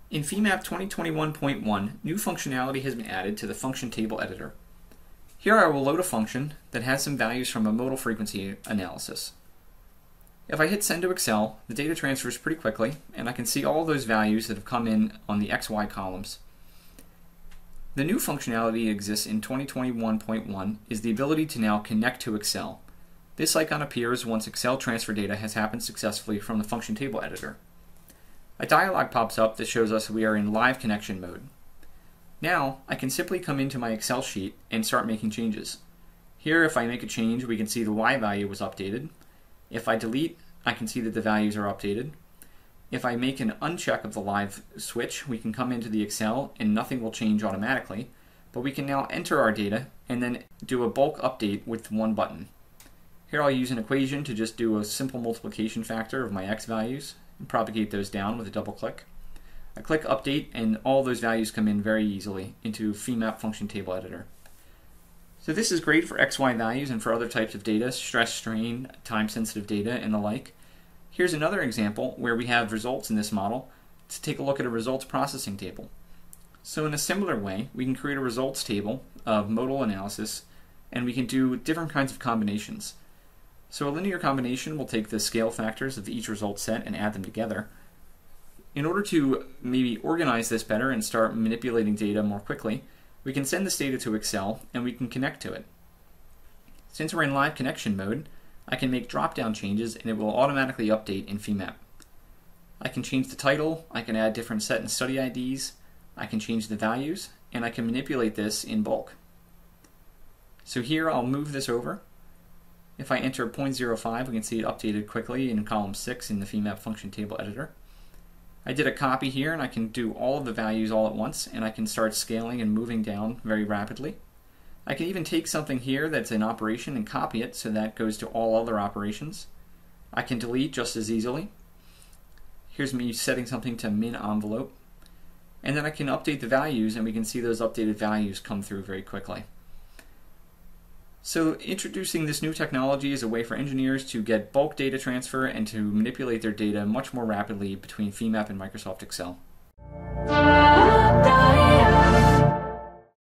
In Femap 2021.1, new functionality has been added to the function table editor. Here I will load a function that has some values from a modal frequency analysis. If I hit send to Excel, the data transfers pretty quickly, and I can see all those values that have come in on the XY columns. The new functionality that exists in 2021.1 is the ability to now connect to Excel. This icon appears once Excel transfer data has happened successfully from the function table editor. A dialog pops up that shows us we are in live connection mode. Now, I can simply come into my Excel sheet and start making changes. Here, if I make a change, we can see the Y value was updated. If I delete, I can see that the values are updated. If I make an uncheck of the live switch, we can come into the Excel and nothing will change automatically, but we can now enter our data and then do a bulk update with one button. Here I'll use an equation to just do a simple multiplication factor of my X values and propagate those down with a double click. I click update and all those values come in very easily into Femap function table editor. So this is great for XY values and for other types of data, stress, strain, time sensitive data and the like. Here's another example where we have results in this model to take a look at a results processing table. So in a similar way, we can create a results table of modal analysis and we can do different kinds of combinations. So a linear combination will take the scale factors of each result set and add them together. In order to maybe organize this better and start manipulating data more quickly, we can send this data to Excel and we can connect to it. Since we're in live connection mode, I can make drop-down changes and it will automatically update in Femap. I can change the title, I can add different set and study IDs, I can change the values, and I can manipulate this in bulk. So here I'll move this over. If I enter 0.05, we can see it updated quickly in column 6 in the Femap function table editor. I did a copy here and I can do all of the values all at once and I can start scaling and moving down very rapidly. I can even take something here that's in operation and copy it so that goes to all other operations. I can delete just as easily. Here's me setting something to min envelope. And then I can update the values and we can see those updated values come through very quickly. So introducing this new technology is a way for engineers to get bulk data transfer and to manipulate their data much more rapidly between Femap and Microsoft Excel.